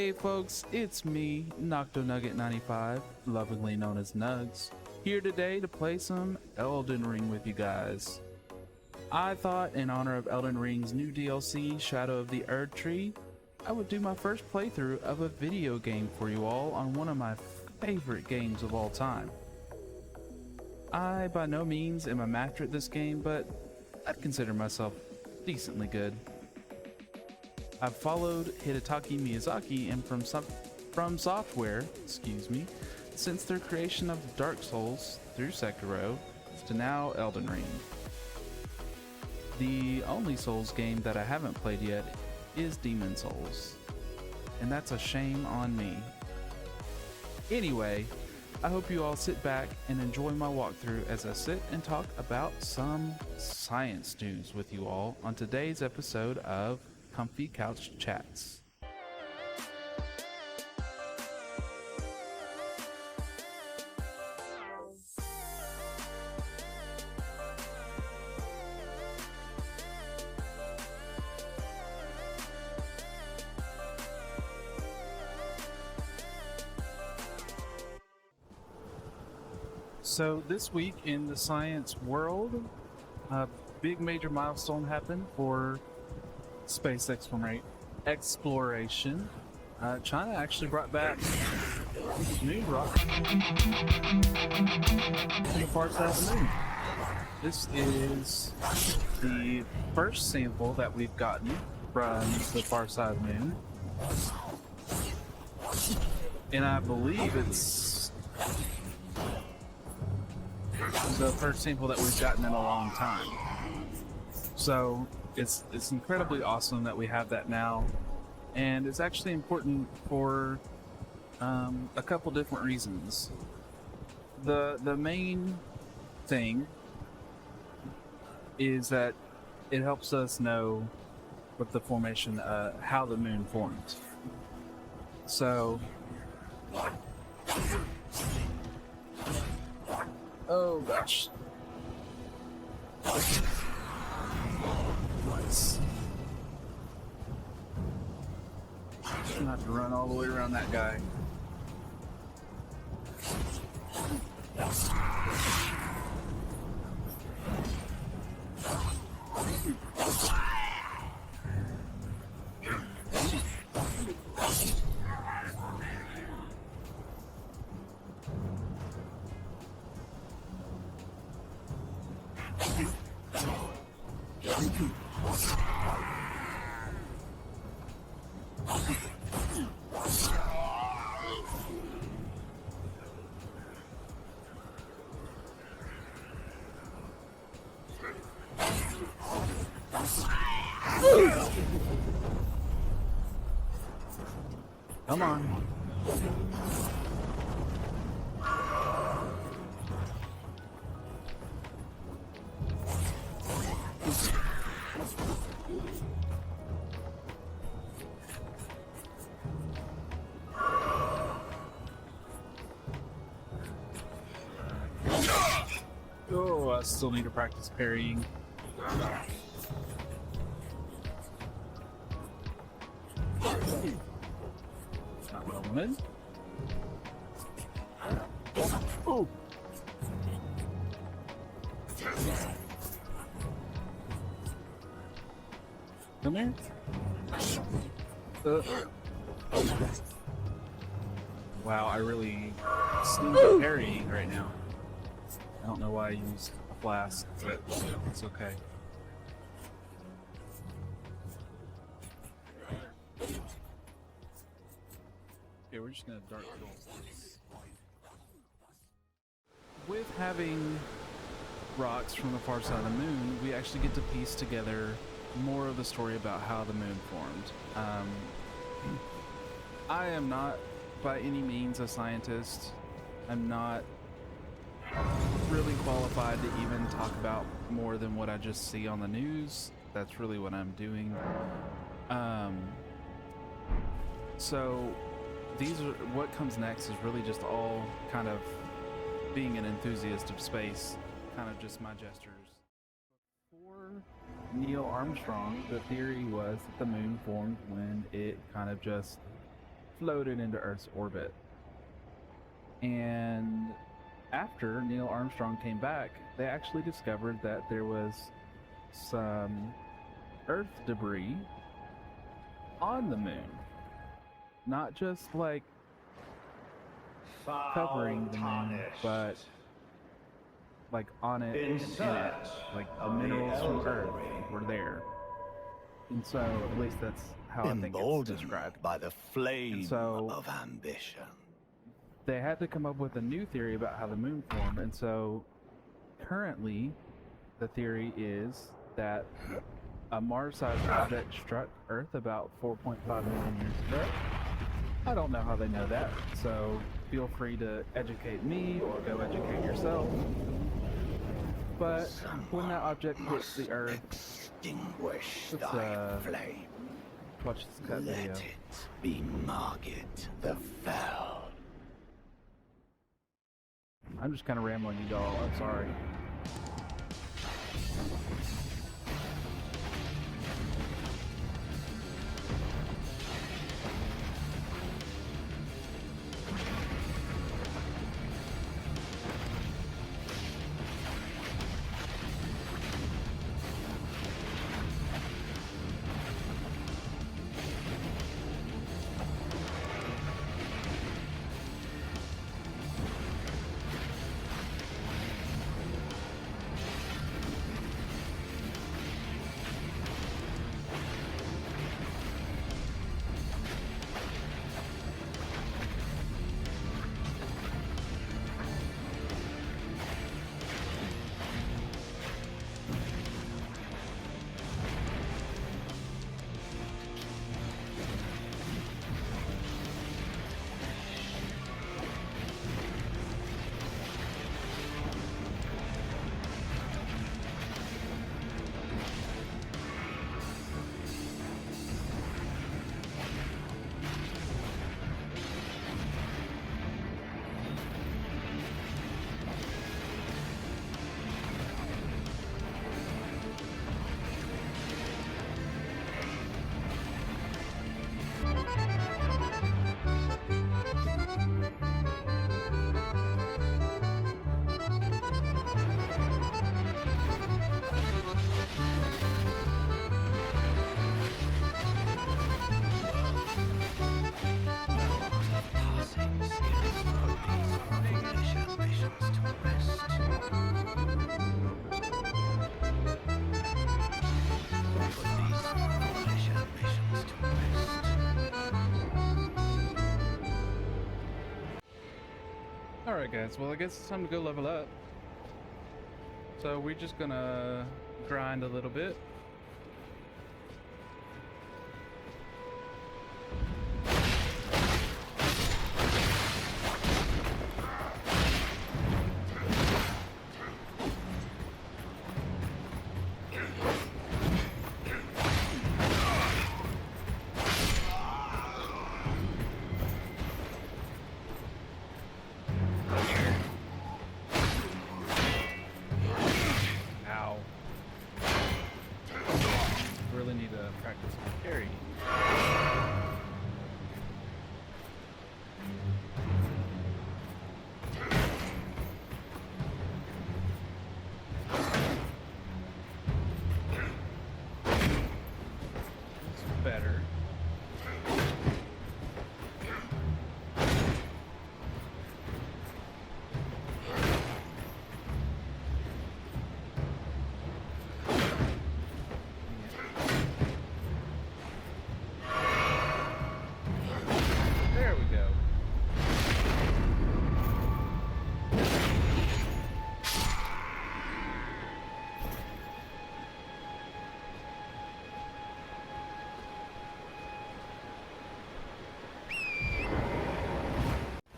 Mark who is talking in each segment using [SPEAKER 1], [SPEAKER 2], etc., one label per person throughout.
[SPEAKER 1] Hey folks, it's me, NoctoNugget95, lovingly known as Nugs, here today to play some Elden Ring with you guys. I thought in honor of Elden Ring's new DLC, Shadow of the Erdtree, I would do my first playthrough of a video game for you all on one of my favorite games of all time. I by no means am a master at this game, but I'd consider myself decently good. I've followed Hidetaka Miyazaki and From Software, since their creation of Dark Souls through Sekiro to now Elden Ring. The only Souls game that I haven't played yet is Demon Souls, and that's a shame on me. Anyway, I hope you all sit back and enjoy my walkthrough as I sit and talk about some science news with you all on today's episode of Comfy Couch Chats. So this week in the science world, a big major milestone happened for space exploration. China actually brought back moon rock to the far side of the moon. This is the first sample that we've gotten from the far side of the moon, and I believe it's the first sample that we've gotten in a long time. So it's incredibly awesome that we have that now, and it's actually important for a couple different reasons. The main thing is that it helps us know what the formation, how the moon formed. So, oh gosh. Nice. I'm gonna have to run all the way around that guy. Come on. Oh, I still need to practice parrying. Not what I wanted. Oh! Come here. Wow, I really sneezed at parrying right now. I don't know why I used a flask, but it's okay. Okay, we're just gonna dark kill. With having rocks from the far side of the moon, we actually get to piece together more of the story about how the moon formed. I am not by any means a scientist. I'm not really qualified to even talk about more than what I just see on the news. That's really what I'm doing. So what comes next is really just all kind of being an enthusiast of space, kind of just my gestures. For Neil Armstrong, the theory was that the moon formed when it kind of just floated into Earth's orbit. And after Neil Armstrong came back, they actually discovered that there was some Earth debris on the moon. Not just like covering the moon, but like on it, in it. Like the minerals from Earth were there. And so, at least that's how I think it's described.
[SPEAKER 2] By the flame
[SPEAKER 1] of
[SPEAKER 2] ambition.
[SPEAKER 1] They had to come up with a new theory about how the moon formed, and so currently the theory is that a Mars-sized object struck Earth about 4.5 million years ago. I don't know how they know that, so feel free to educate me or go educate yourself. But when that object hit the Earth,
[SPEAKER 2] extinguish
[SPEAKER 1] let's
[SPEAKER 2] flame.
[SPEAKER 1] watch this cut
[SPEAKER 2] Let
[SPEAKER 1] video.
[SPEAKER 2] it be Margit the Fell.
[SPEAKER 1] I'm just kind of rambling, you all. I'm sorry. Alright guys, well I guess it's time to go level up. So we're just gonna grind a little bit.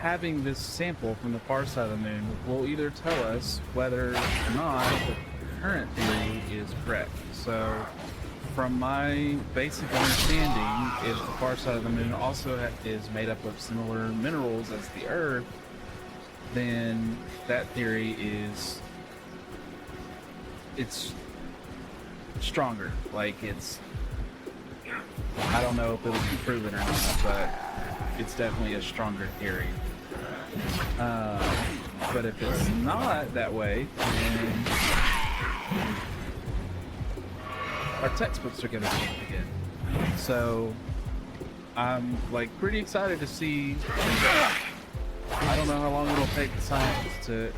[SPEAKER 1] Having this sample from the far side of the moon will either tell us whether or not the current theory is correct. So, from my basic understanding, if the far side of the moon also is made up of similar minerals as the Earth, then that theory it's stronger. Like I don't know if it'll be proven or not, but it's definitely a stronger theory. But if it's not that way, then our textbooks are going to change again. So I'm like pretty excited to see. I don't know how long it'll take the scientists to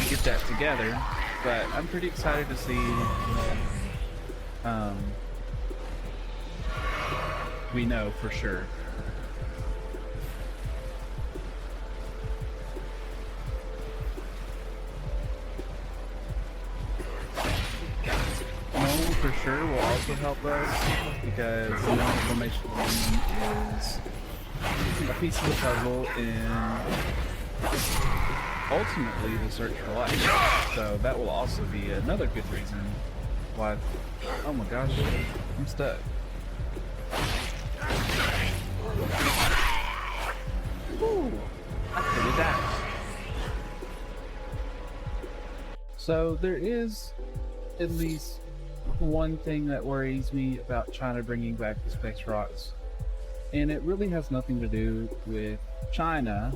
[SPEAKER 1] get that together, but I'm pretty excited to see. We know for sure. Knowing for sure will also help us because no information is a piece of the puzzle in ultimately the search for life. So that will also be another good reason why. Oh my gosh, I'm stuck. Ooh, I could have died. So there is at least one thing that worries me about China bringing back the space rocks, and it really has nothing to do with China,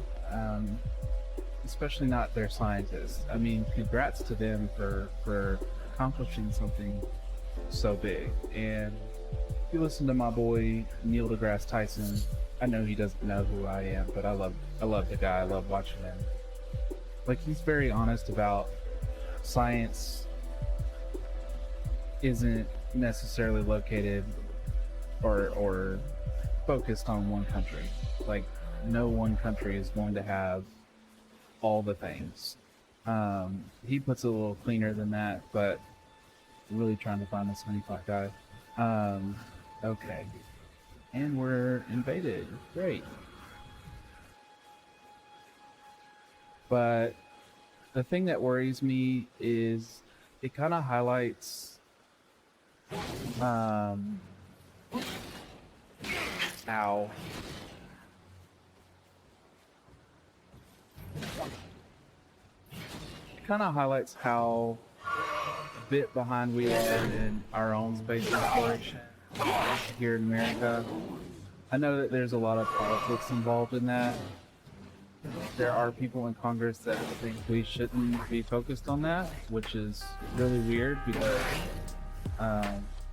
[SPEAKER 1] especially not their scientists. I mean, congrats to them for accomplishing something so big. And if you listen to my boy Neil deGrasse Tyson, I know he doesn't know who I am, but I love the guy. I love watching him. Like, he's very honest about science isn't necessarily located or focused on one country. Like, no one country is going to have all the things. He puts it a little cleaner than that, but I'm really trying to find this honeypot guy. Okay. And we're invaded. Great. But the thing that worries me is it kind of highlights how bit behind we are in our own space exploration here in America. I know that there's a lot of politics involved in that. There are people in Congress that think we shouldn't be focused on that, which is really weird because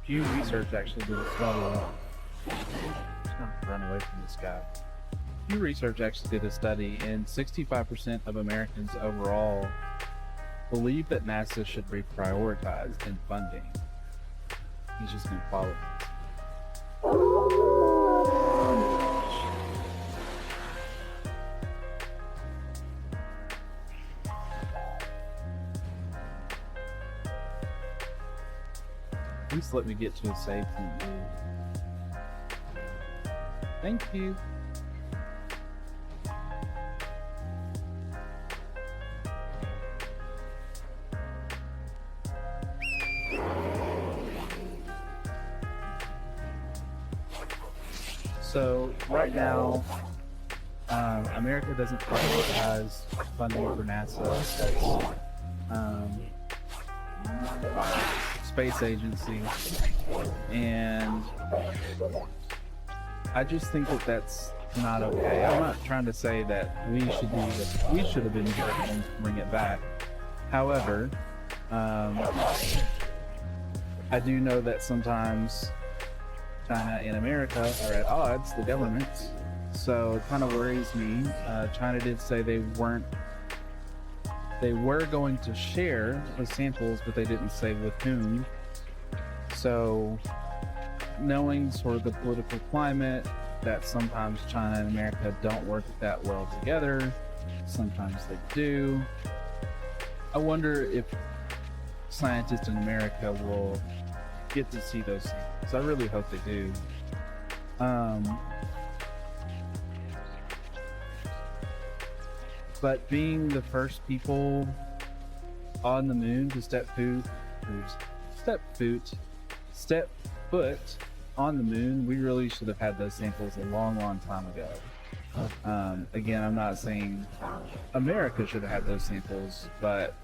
[SPEAKER 1] Pew Research actually did a study. Just not run away from this guy. Pew Research actually did a study, and 65% of Americans overall believe that NASA should be prioritized in funding. He's just going to follow this. Please let me get to a safe point. Thank you. So right now, America doesn't prioritize funding for NASA. That's space agency, and I just think that that's not okay. I'm not trying to say that we should have been here and bring it back. However, I do know that sometimes China and America are at odds, the governments. So it kind of worries me. China did say they were going to share the samples, but they didn't say with whom. So knowing sort of the political climate, that sometimes China and America don't work that well together, sometimes they do. I wonder if scientists in America will get to see those samples. I really hope they do. But being the first people on the moon to step foot on the moon, we really should have had those samples a long time ago. Again, I'm not saying America should have had those samples, but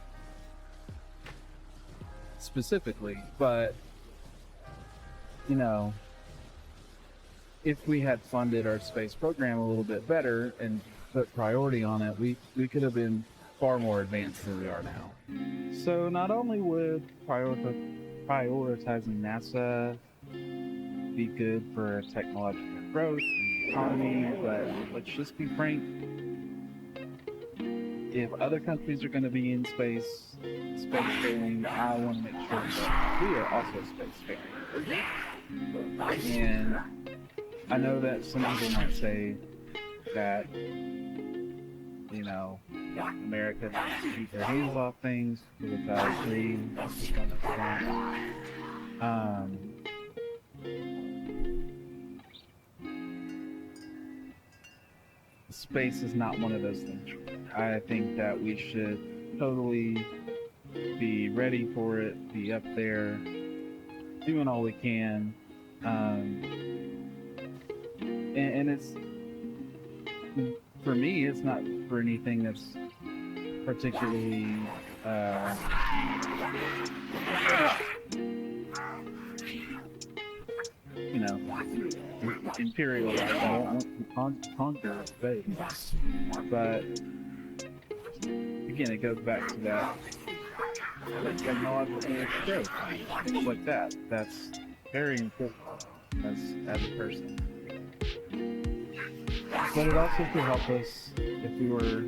[SPEAKER 1] specifically, but you know, if we had funded our space program a little bit better and put priority on it, we could have been far more advanced than we are now. So not only would prioritizing NASA be good for technological growth and economy, but let's just be frank, if other countries are going to be in spacefaring, I want to make sure that we are also spacefaring. And I know that some people might say that, you know, America needs to keep their hands off things, which I agree. Space is not one of those things. I think that we should totally be ready for it, be up there, doing all we can. And it's, for me, it's not for anything that's particularly you know, imperial. I don't want to conquer space, but again, it goes back to that technological growth, things like that. That's very important as a person. But it also could help us if we were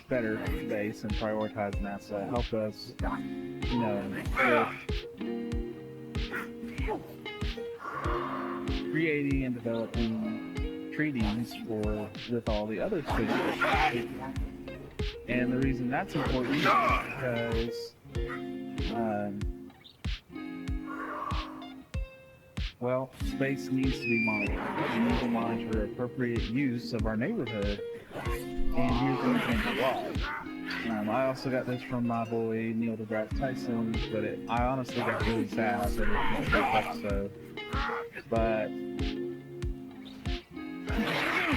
[SPEAKER 1] better at space and prioritize NASA. Help us, you know, with creating and developing treaties with all the other space. And the reason that's important is because, well, space needs to be monitored. We need to monitor appropriate use of our neighborhood. And here's the reason why. I also got this from my boy Neil deGrasse Tyson, but I honestly got really sad that it was this episode. But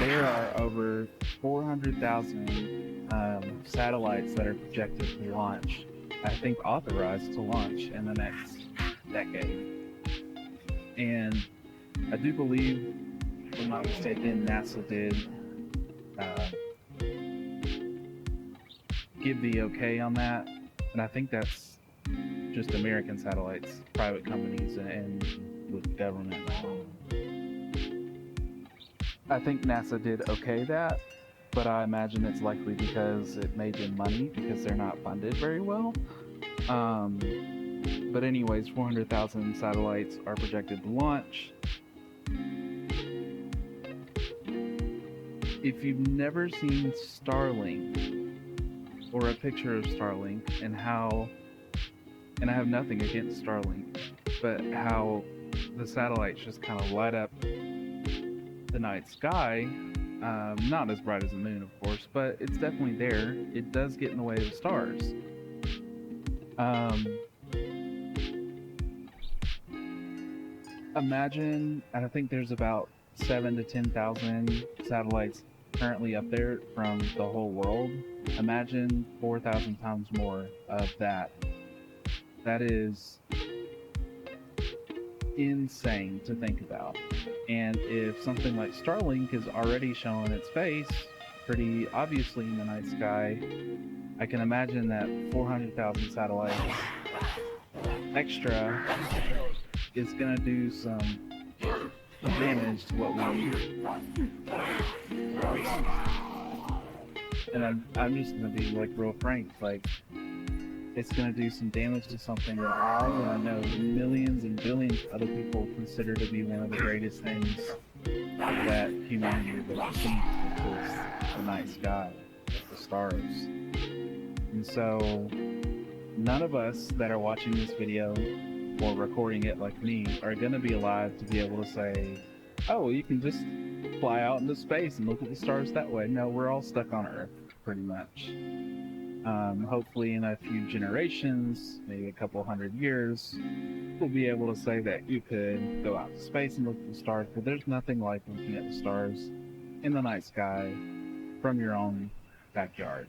[SPEAKER 1] there are over 400,000 satellites that are projected to launch, I think authorized to launch in the next decade. And I do believe, if I'm not mistaken, NASA did give the okay on that. And I think that's just American satellites, private companies, and with government. I think NASA did okay that, but I imagine it's likely because it made them money because they're not funded very well. But anyways, 400,000 satellites are projected to launch. If you've never seen Starlink or a picture of Starlink and I have nothing against Starlink, but how the satellites just kind of light up the night sky, not as bright as the moon, of course, but it's definitely there. It does get in the way of the stars. Imagine, and I think there's about 7,000 to 10,000 satellites currently up there from the whole world. Imagine 4,000 times more of that. That is insane to think about. And if something like Starlink is already showing its face pretty obviously in the night sky, I can imagine that 400,000 satellites extra is going to do some damage to what we need. And I'm just going to be like real frank, like it's going to do some damage to something that I know millions and billions of other people consider to be one of the greatest things that humanity has ever seen, which is the night sky, the stars. And so none of us that are watching this video or recording it like me are going to be alive to be able to say, oh, well, you can just fly out into space and look at the stars that way. No, we're all stuck on Earth, pretty much. Hopefully in a few generations, maybe a couple hundred years, we'll be able to say that you could go out to space and look at the stars, but there's nothing like looking at the stars in the night sky from your own backyard.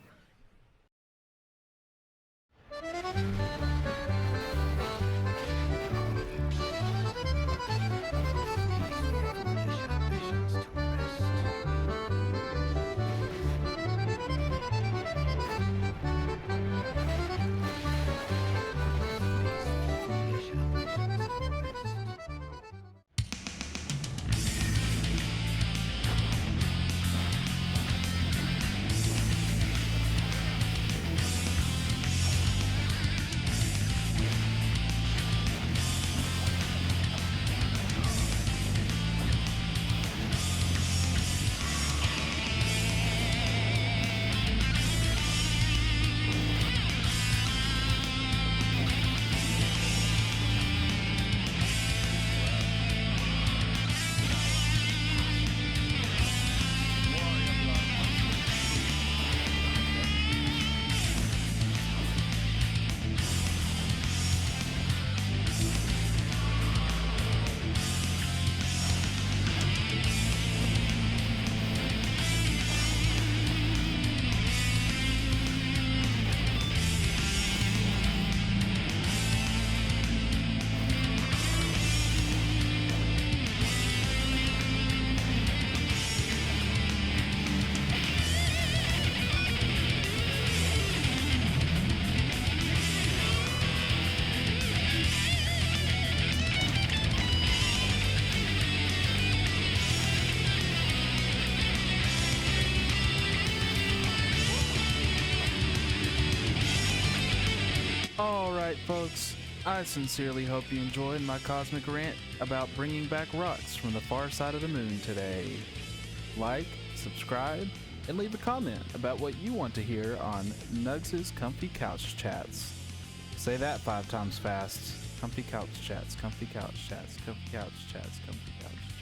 [SPEAKER 1] Alright, folks, I sincerely hope you enjoyed my cosmic rant about bringing back rocks from the far side of the moon today. Like, subscribe, and leave a comment about what you want to hear on Nugs' Comfy Couch Chats. Say that 5 times fast. Comfy Couch Chats, Comfy Couch Chats, Comfy Couch Chats, Comfy Couch Chats.